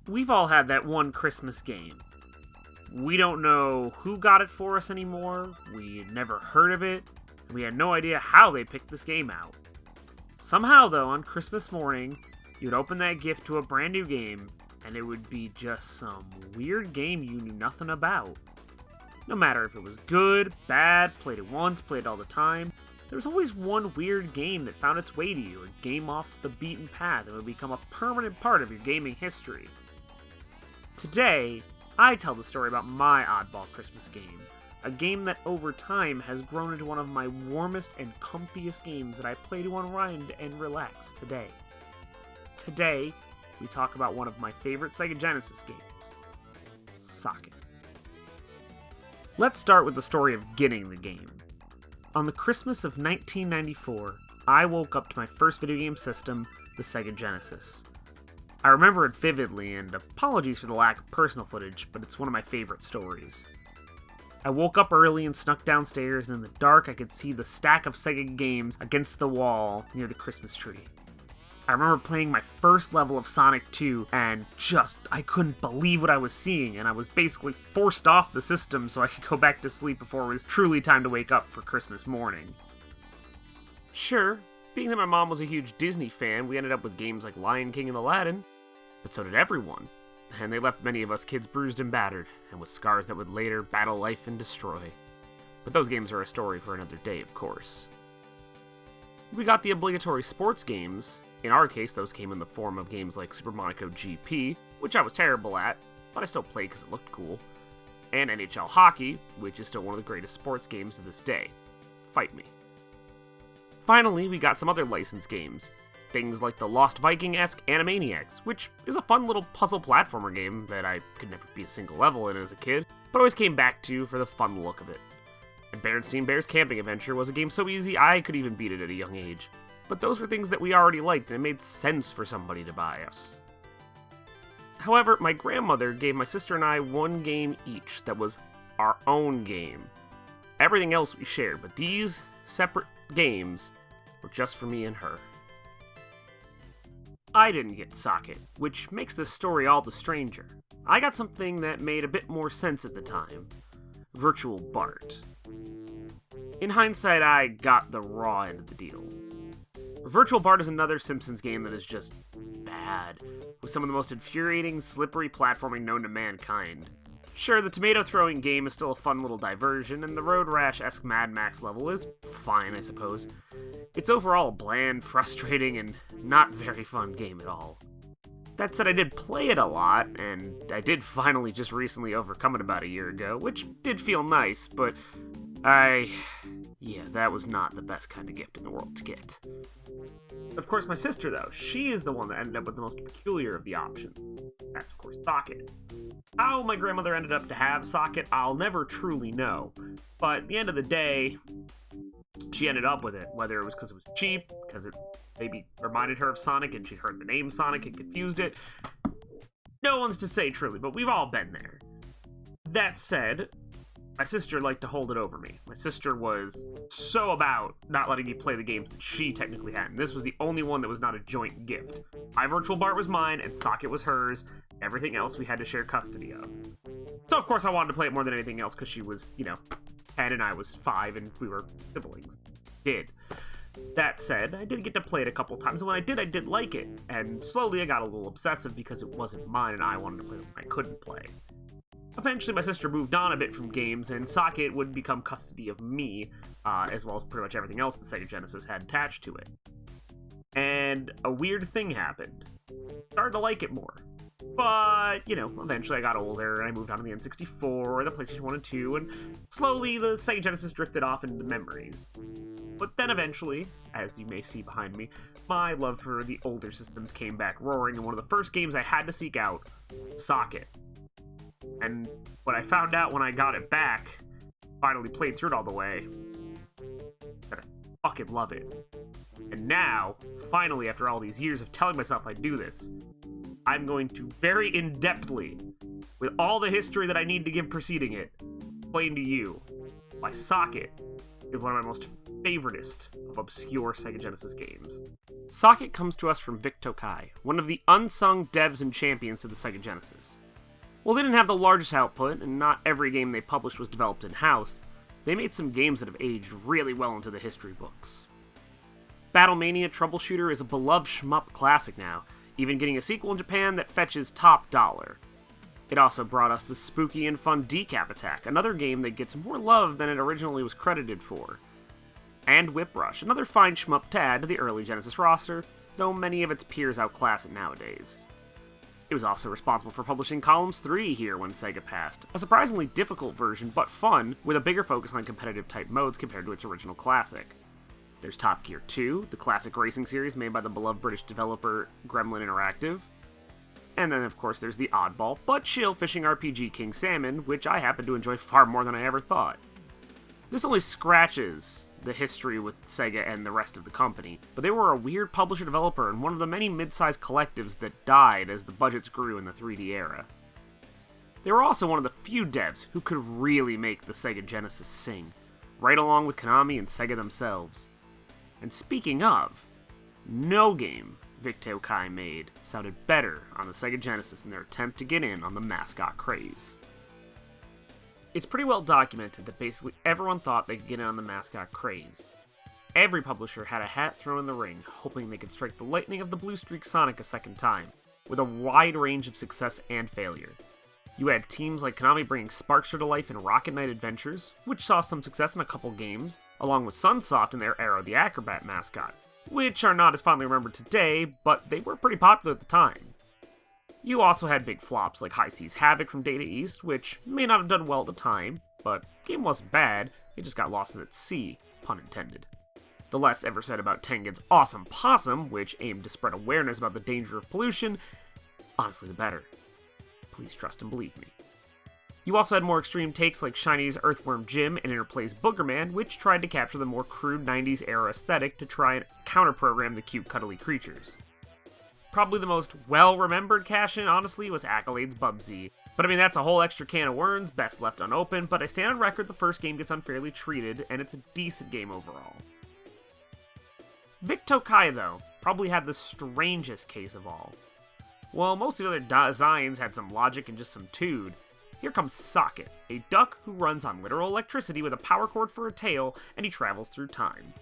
We've all had that one Christmas game. We don't know who got it for us anymore, we had never heard of it, and we had no idea how they picked this game out. Somehow, though, on Christmas morning, you'd open that gift to a brand new game, and it would be just some weird game you knew nothing about. No matter if it was good, bad, played it once, played it all the time, there was always one weird game that found its way to you, a game off the beaten path that would become a permanent part of your gaming history. Today, I tell the story about my oddball Christmas game, a game that over time has grown into one of my warmest and comfiest games that I play to unwind and relax today. Today, we talk about one of my favorite Sega Genesis games, Socket. Let's start with the story of getting the game. On the Christmas of 1994, I woke up to my first video game system, the Sega Genesis. I remember it vividly, and apologies for the lack of personal footage, but it's one of my favorite stories. I woke up early and snuck downstairs, and in the dark I could see the stack of Sega games against the wall near the Christmas tree. I remember playing my first level of Sonic 2, and I couldn't believe what I was seeing, and I was basically forced off the system so I could go back to sleep before it was truly time to wake up for Christmas morning. Sure, being that my mom was a huge Disney fan, we ended up with games like Lion King and Aladdin, but so did everyone, and they left many of us kids bruised and battered, and with scars that would later battle life and destroy. But those games are a story for another day, of course. We got the obligatory sports games. In our case, those came in the form of games like Super Monaco GP, which I was terrible at, but I still played because it looked cool, and NHL Hockey, which is still one of the greatest sports games to this day. Fight me. Finally, we got some other licensed games. Things like the Lost Viking-esque Animaniacs, which is a fun little puzzle platformer game that I could never beat a single level in as a kid, but always came back to for the fun look of it. And Berenstain Bears Camping Adventure was a game so easy I could even beat it at a young age. But those were things that we already liked, and it made sense for somebody to buy us. However, my grandmother gave my sister and I one game each that was our own game. Everything else we shared, but these separate games were just for me and her. I didn't get Socket, which makes this story all the stranger. I got something that made a bit more sense at the time. Virtual Bart. In hindsight, I got the raw end of the deal. Virtual Bart is another Simpsons game that is just bad, with some of the most infuriating, slippery platforming known to mankind. Sure, the tomato-throwing game is still a fun little diversion, and the Road Rash-esque Mad Max level is fine, I suppose. It's overall a bland, frustrating, and not very fun game at all. That said, I did play it a lot, and I did finally just recently overcome it about a year ago, which did feel nice, but that was not the best kind of gift in the world to get. Of course, my sister, though, she is the one that ended up with the most peculiar of the options. That's, of course, Socket. How my grandmother ended up to have Socket, I'll never truly know. But at the end of the day, she ended up with it, whether it was because it was cheap, because it maybe reminded her of Sonic and she'd heard the name Sonic and confused it. No one's to say truly, but we've all been there. That said, my sister liked to hold it over me. My sister was so about not letting me play the games that she technically had, and this was the only one that was not a joint gift. My Virtual Bart was mine, and Socket was hers. Everything else we had to share custody of. So of course I wanted to play it more than anything else, because she was, 10 and I was 5, and we were siblings. That said, I did get to play it a couple times, and when I did like it, and slowly I got a little obsessive because it wasn't mine, and I wanted to play when I couldn't play. Eventually, my sister moved on a bit from games, and Socket would become custody of me, as well as pretty much everything else the Sega Genesis had attached to it. And a weird thing happened. Started to like it more. But, eventually I got older, and I moved on to the N64, the PlayStation 1 and 2, and slowly the Sega Genesis drifted off into the memories. But then eventually, as you may see behind me, my love for the older systems came back roaring, and one of the first games I had to seek out, Socket. And what I found out when I got it back, finally played through it all the way, that I fucking love it. And now, finally, after all these years of telling myself I'd do this, I'm going to very in-depthly, with all the history that I need to give preceding it, explain to you why Socket is one of my most favoritist of obscure Sega Genesis games. Socket comes to us from Vic Tokai, one of the unsung devs and champions to the Sega Genesis. While they didn't have the largest output, and not every game they published was developed in-house, they made some games that have aged really well into the history books. Battlemania Troubleshooter is a beloved shmup classic now, even getting a sequel in Japan that fetches top dollar. It also brought us the spooky and fun Decap Attack, another game that gets more love than it originally was credited for. And Whip Rush, another fine shmup to add to the early Genesis roster, though many of its peers outclass it nowadays. It was also responsible for publishing Columns 3 here when Sega passed, a surprisingly difficult version but fun, with a bigger focus on competitive type modes compared to its original classic. There's Top Gear 2, the classic racing series made by the beloved British developer Gremlin Interactive. And then, of course, there's the oddball but chill fishing RPG King Salmon, which I happen to enjoy far more than I ever thought. This only scratches the history with Sega and the rest of the company, but they were a weird publisher-developer and one of the many mid-sized collectives that died as the budgets grew in the 3D era. They were also one of the few devs who could really make the Sega Genesis sing, right along with Konami and Sega themselves. And speaking of, no game Vic Tokai made sounded better on the Sega Genesis in their attempt to get in on the Mascot craze. It's pretty well documented that basically everyone thought they could get in on the Mascot craze. Every publisher had a hat thrown in the ring, hoping they could strike the lightning of the Blue Streak Sonic a second time, with a wide range of success and failure. You had teams like Konami bringing Sparkster to life in Rocket Knight Adventures, which saw some success in a couple games, along with Sunsoft in their Arrow the Acrobat mascot, which are not as fondly remembered today, but they were pretty popular at the time. You also had big flops like High Seas Havoc from Data East, which may not have done well at the time, but the game wasn't bad, it just got lost at sea, pun intended. The less ever said about Tengen's Awesome Possum, which aimed to spread awareness about the danger of pollution, honestly the better. Please trust and believe me. You also had more extreme takes like Shiny's Earthworm Jim and Interplay's Boogerman, which tried to capture the more crude 90s era aesthetic to try and counter-program the cute cuddly creatures. Probably the most well-remembered cash-in, honestly, was Accolade's Bubsy. But I mean, that's a whole extra can of worms, best left unopened, but I stand on record the first game gets unfairly treated, and it's a decent game overall. Vic Tokai, though, probably had the strangest case of all. While most of the other designs had some logic and just some tude, here comes Socket, a duck who runs on literal electricity with a power cord for a tail, and he travels through time.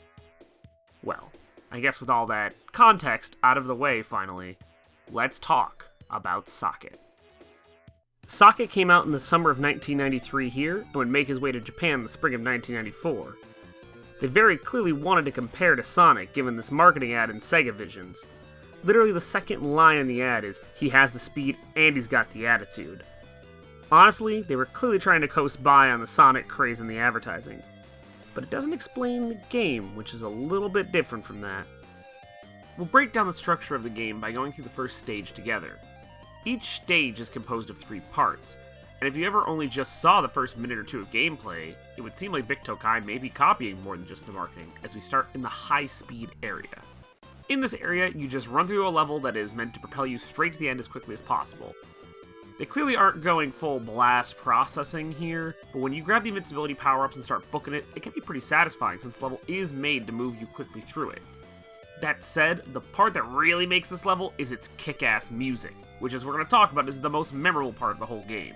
Well, I guess with all that context out of the way finally, let's talk about Socket. Socket came out in the summer of 1993 here, and would make his way to Japan in the spring of 1994. They very clearly wanted to compare to Sonic, given this marketing ad in Sega Visions. Literally the second line in the ad is, he has the speed and he's got the attitude. Honestly, they were clearly trying to coast by on the Sonic craze in the advertising. But it doesn't explain the game, which is a little bit different from that. We'll break down the structure of the game by going through the first stage together. Each stage is composed of 3 parts, and if you ever only just saw the first minute or 2 of gameplay, it would seem like Vic Tokai may be copying more than just the marketing, as we start in the high-speed area. In this area, you just run through a level that is meant to propel you straight to the end as quickly as possible. They clearly aren't going full blast processing here, but when you grab the invincibility power-ups and start booking it, it can be pretty satisfying since the level is made to move you quickly through it. That said, the part that really makes this level is its kick-ass music, which as we're going to talk about is the most memorable part of the whole game.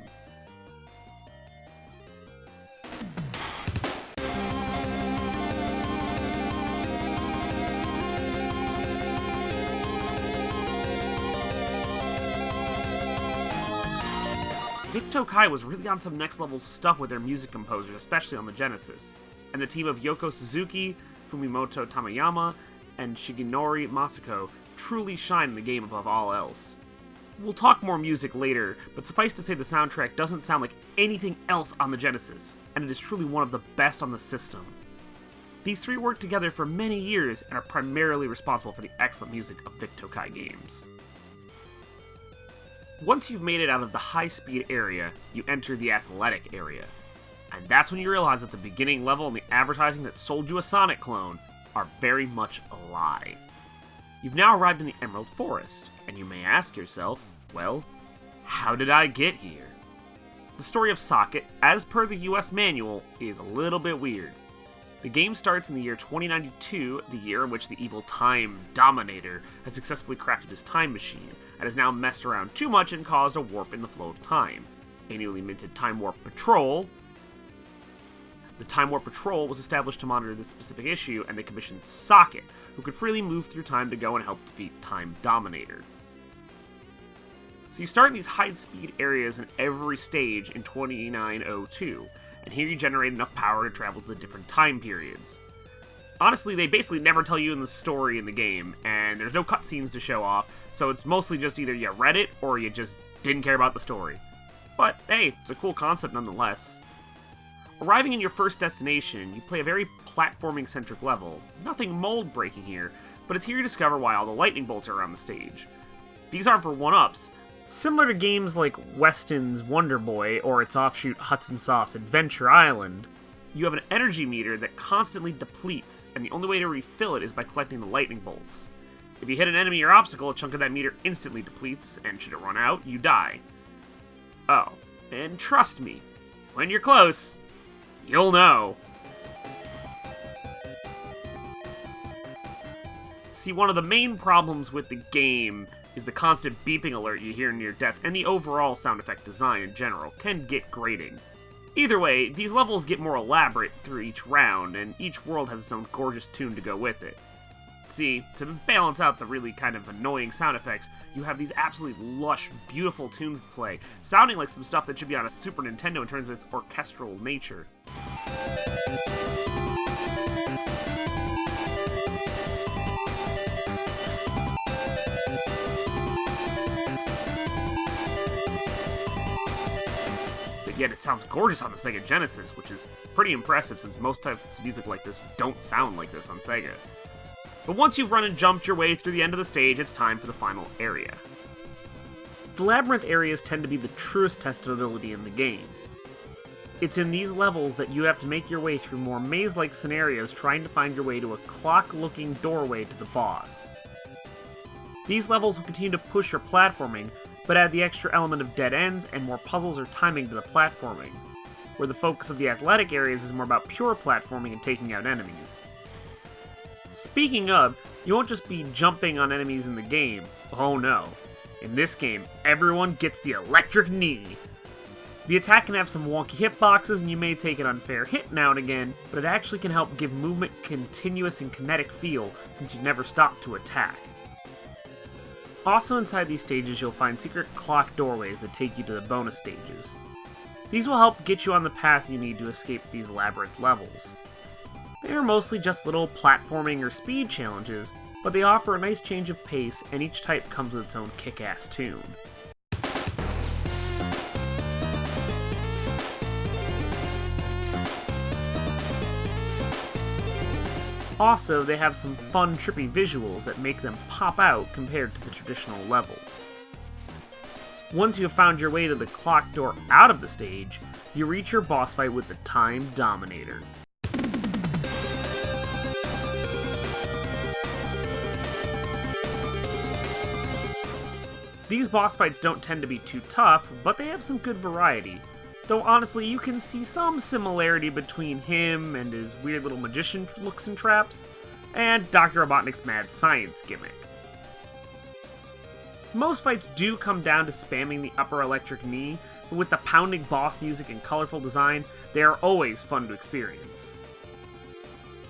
Vic Tokai was really on some next level stuff with their music composers, especially on the Genesis, and the team of Yoko Suzuki, Fumimoto Tamayama, and Shigenori Masako truly shine in the game above all else. We'll talk more music later, but suffice to say the soundtrack doesn't sound like anything else on the Genesis, and it is truly one of the best on the system. These 3 worked together for many years and are primarily responsible for the excellent music of Vic Tokai games. Once you've made it out of the high-speed area, you enter the athletic area. And that's when you realize that the beginning level and the advertising that sold you a Sonic clone are very much a lie. You've now arrived in the Emerald Forest, and you may ask yourself, well, how did I get here? The story of Socket, as per the US manual, is a little bit weird. The game starts in the year 2092, the year in which the evil Time Dominator has successfully crafted his time machine, and has now messed around too much and caused a warp in the flow of time. A newly minted Time Warp Patrol. The Time Warp Patrol was established to monitor this specific issue, and they commissioned Socket, who could freely move through time to go and help defeat Time Dominator. So you start in these high-speed areas in every stage in 2902, and here you generate enough power to travel to the different time periods. Honestly, they basically never tell you in the story in the game, and there's no cutscenes to show off, so it's mostly just either you read it or you just didn't care about the story. But hey, it's a cool concept nonetheless. Arriving in your first destination, you play a very platforming-centric level. Nothing mold-breaking here, but it's here you discover why all the lightning bolts are around the stage. These aren't for one-ups. Similar to games like Weston's Wonder Boy or its offshoot Hudson Soft's Adventure Island, you have an energy meter that constantly depletes, and the only way to refill it is by collecting the lightning bolts. If you hit an enemy or obstacle, a chunk of that meter instantly depletes, and should it run out, you die. Oh, and trust me, when you're close, you'll know. See, one of the main problems with the game is the constant beeping alert you hear near death, and the overall sound effect design in general can get grating. Either way, these levels get more elaborate through each round, and each world has its own gorgeous tune to go with it. See, to balance out the really kind of annoying sound effects, you have these absolutely lush, beautiful tunes to play, sounding like some stuff that should be on a Super Nintendo in terms of its orchestral nature. Yet it sounds gorgeous on the Sega Genesis, which is pretty impressive since most types of music like this don't sound like this on Sega. But once you've run and jumped your way through the end of the stage, it's time for the final area. The Labyrinth Areas tend to be the truest test of ability in the game. It's in these levels that you have to make your way through more maze-like scenarios trying to find your way to a clock-looking doorway to the boss. These levels will continue to push your platforming, but add the extra element of dead ends and more puzzles or timing to the platforming, where the focus of the athletic areas is more about pure platforming and taking out enemies. Speaking of, you won't just be jumping on enemies in the game. Oh no. In this game, everyone gets the electric knee. The attack can have some wonky hitboxes and you may take an unfair hit now and again, but it actually can help give movement continuous and kinetic feel since you never stop to attack. Also inside these stages you'll find secret clock doorways that take you to the bonus stages. These will help get you on the path you need to escape these labyrinth levels. They are mostly just little platforming or speed challenges, but they offer a nice change of pace and each type comes with its own kick-ass tune. Also, they have some fun, trippy visuals that make them pop out compared to the traditional levels. Once you have found your way to the clock door out of the stage, you reach your boss fight with the Time Dominator. These boss fights don't tend to be too tough, but they have some good variety. Though honestly, you can see some similarity between him and his weird little magician looks and traps, and Dr. Robotnik's mad science gimmick. Most fights do come down to spamming the upper electric knee, but with the pounding boss music and colorful design, they are always fun to experience.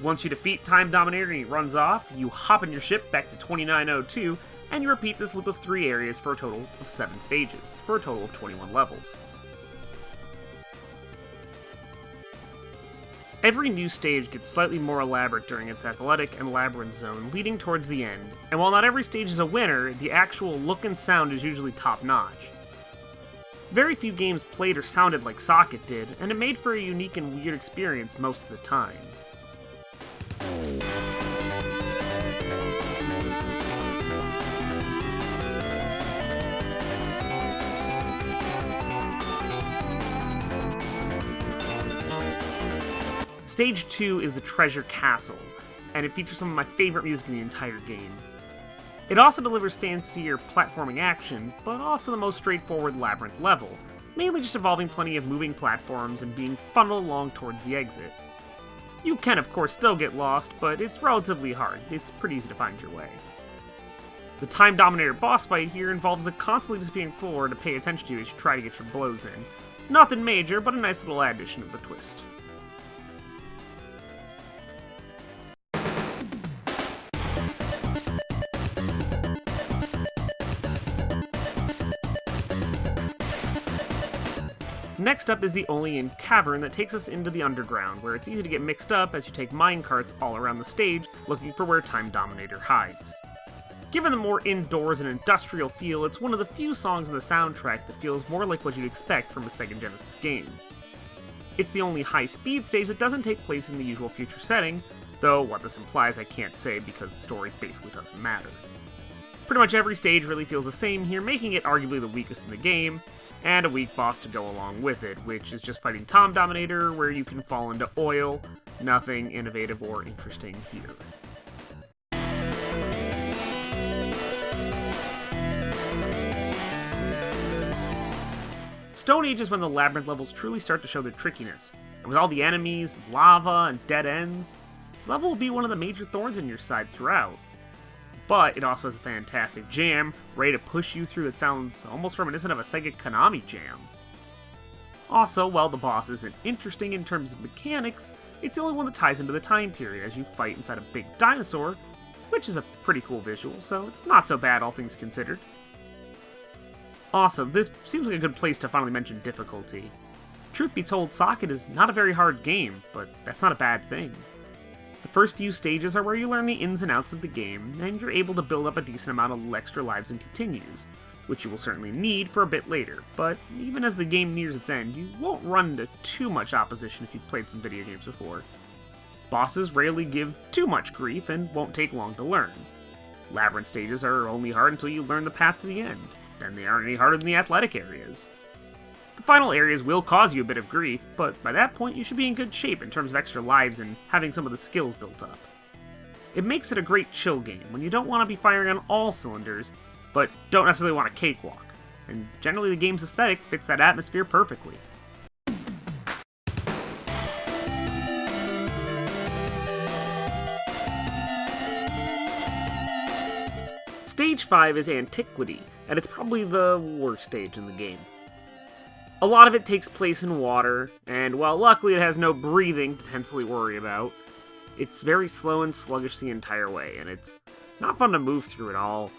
Once you defeat Time Dominator and he runs off, you hop in your ship back to 2902, and you repeat this loop of 3 areas for a total of 7 stages, for a total of 21 levels. Every new stage gets slightly more elaborate during its athletic and labyrinth zone leading towards the end, and while not every stage is a winner, the actual look and sound is usually top-notch. Very few games played or sounded like Socket did, and it made for a unique and weird experience most of the time. Stage 2 is the Treasure Castle, and it features some of my favorite music in the entire game. It also delivers fancier platforming action, but also the most straightforward labyrinth level, mainly just involving plenty of moving platforms and being funneled along towards the exit. You can of course still get lost, but it's relatively hard. It's pretty easy to find your way. The Time Dominator boss fight here involves a constantly disappearing floor to pay attention to as you try to get your blows in. Nothing major, but a nice little addition of a twist. Next up is the Olean Cavern that takes us into the underground, where it's easy to get mixed up as you take minecarts all around the stage looking for where Time Dominator hides. Given the more indoors and industrial feel, it's one of the few songs in the soundtrack that feels more like what you'd expect from a Sega Genesis game. It's the only high-speed stage that doesn't take place in the usual future setting, though what this implies I can't say because the story basically doesn't matter. Pretty much every stage really feels the same here, making it arguably the weakest in the game, and a weak boss to go along with it, which is just fighting Time Dominator, where you can fall into oil. Nothing innovative or interesting here. Stone Age is when the Labyrinth levels truly start to show their trickiness, and with all the enemies, lava, and dead ends, this level will be one of the major thorns in your side throughout. But it also has a fantastic jam, ready to push you through that sounds almost reminiscent of a Sega Konami jam. Also, while the boss isn't interesting in terms of mechanics, it's the only one that ties into the time period as you fight inside a big dinosaur, which is a pretty cool visual, so it's not so bad all things considered. Also, this seems like a good place to finally mention difficulty. Truth be told, Socket is not a very hard game, but that's not a bad thing. The first few stages are where you learn the ins and outs of the game, and you're able to build up a decent amount of extra lives and continues, which you will certainly need for a bit later, but even as the game nears its end, you won't run into too much opposition if you've played some video games before. Bosses rarely give too much grief and won't take long to learn. Labyrinth stages are only hard until you learn the path to the end, then they aren't any harder than the athletic areas. The final areas will cause you a bit of grief, but by that point you should be in good shape in terms of extra lives and having some of the skills built up. It makes it a great chill game when you don't want to be firing on all cylinders, but don't necessarily want a cakewalk, and generally the game's aesthetic fits that atmosphere perfectly. Stage 5 is Antiquity, and it's probably the worst stage in the game. A lot of it takes place in water, and while luckily it has no breathing to tensely worry about, it's very slow and sluggish the entire way, and it's not fun to move through at all.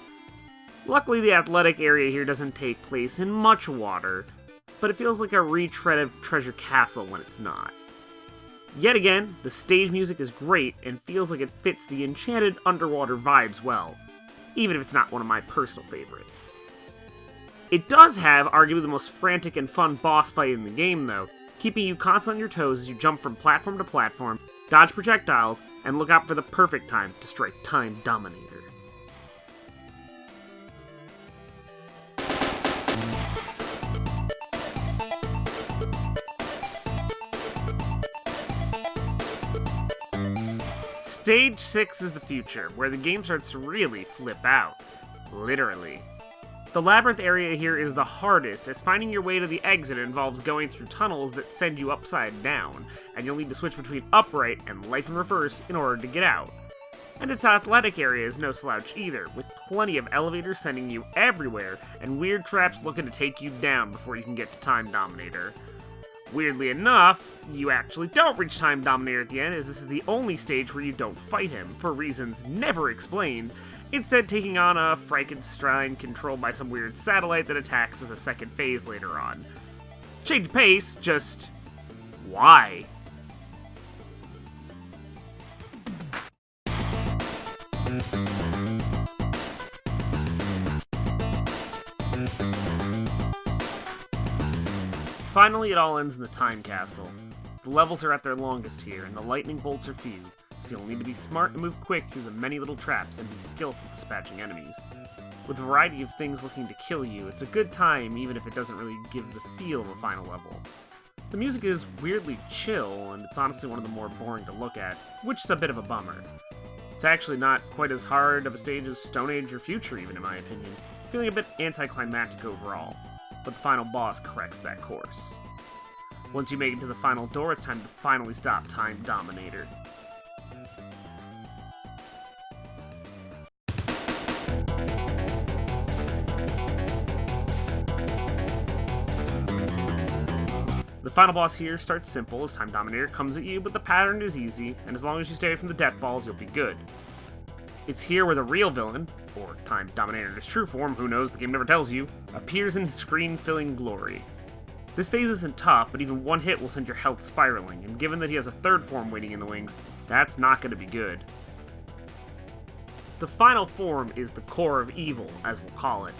Luckily the athletic area here doesn't take place in much water, but it feels like a retread of Treasure Castle when it's not. Yet again, the stage music is great and feels like it fits the enchanted underwater vibes well, even if it's not one of my personal favorites. It does have arguably the most frantic and fun boss fight in the game though, keeping you constantly on your toes as you jump from platform to platform, dodge projectiles, and look out for the perfect time to strike Time Dominator. Stage 6 is the future, where the game starts to really flip out. Literally. The Labyrinth area here is the hardest, as finding your way to the exit involves going through tunnels that send you upside down, and you'll need to switch between upright and life in reverse in order to get out. And its athletic area is no slouch either, with plenty of elevators sending you everywhere, and weird traps looking to take you down before you can get to Time Dominator. Weirdly enough, you actually don't reach Time Dominator at the end, as this is the only stage where you don't fight him, for reasons never explained, instead taking on a Frankenstein controlled by some weird satellite that attacks as a second phase later on. Change of pace, just... why? Finally, it all ends in the Time Castle. The levels are at their longest here, and the lightning bolts are few, so you'll need to be smart and move quick through the many little traps and be skillful dispatching enemies. With a variety of things looking to kill you, it's a good time even if it doesn't really give the feel of a final level. The music is weirdly chill, and it's honestly one of the more boring to look at, which is a bit of a bummer. It's actually not quite as hard of a stage as Stone Age or Future even in my opinion, feeling a bit anticlimactic overall, but the final boss corrects that course. Once you make it to the final door, it's time to finally stop Time Dominator. The final boss here starts simple as Time Dominator comes at you, but the pattern is easy, and as long as you stay away from the death balls, you'll be good. It's here where the real villain, or Time Dominator in his true form, who knows, the game never tells you, appears in screen-filling glory. This phase isn't tough, but even one hit will send your health spiraling, and given that he has a third form waiting in the wings, that's not going to be good. The final form is the core of evil, as we'll call it,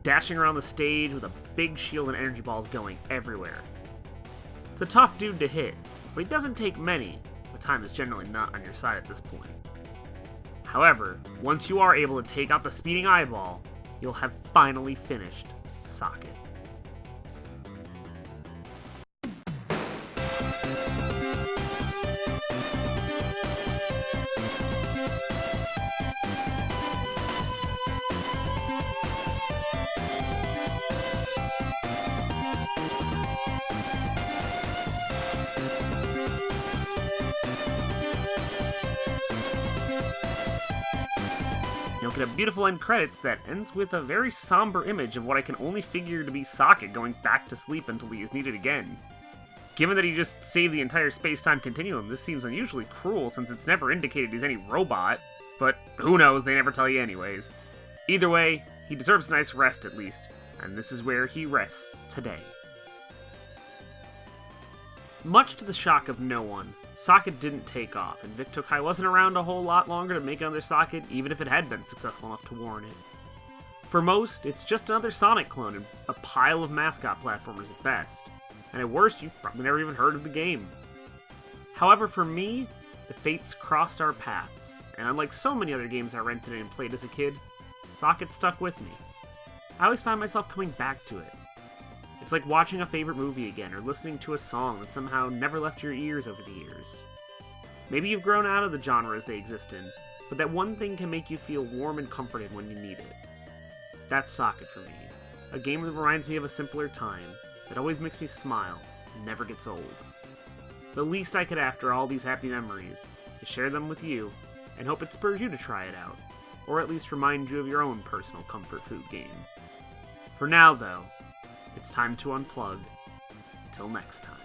dashing around the stage with a big shield and energy balls going everywhere. It's a tough dude to hit, but he doesn't take many, but time is generally not on your side at this point. However, once you are able to take out the speeding eyeball, you'll have finally finished Socket. You'll get a beautiful end credits that ends with a very somber image of what I can only figure to be Socket going back to sleep until he is needed again. Given that he just saved the entire space-time continuum, this seems unusually cruel since it's never indicated he's any robot, but who knows, they never tell you anyways. Either way, he deserves a nice rest at least, and this is where he rests today. Much to the shock of no one, Socket didn't take off, and Vic Tokai wasn't around a whole lot longer to make another Socket, even if it had been successful enough to warrant it. For most, it's just another Sonic clone and a pile of Mascot Platformers at best, and at worst, you've probably never even heard of the game. However, for me, the fates crossed our paths, and unlike so many other games I rented and played as a kid, Socket stuck with me. I always found myself coming back to it. It's like watching a favorite movie again, or listening to a song that somehow never left your ears over the years. Maybe you've grown out of the genres they exist in, but that one thing can make you feel warm and comforted when you need it. That's Socket for me. A game that reminds me of a simpler time, that always makes me smile, and never gets old. The least I could after all these happy memories is share them with you, and hope it spurs you to try it out, or at least remind you of your own personal comfort food game. For now, though, it's time to unplug. Until next time.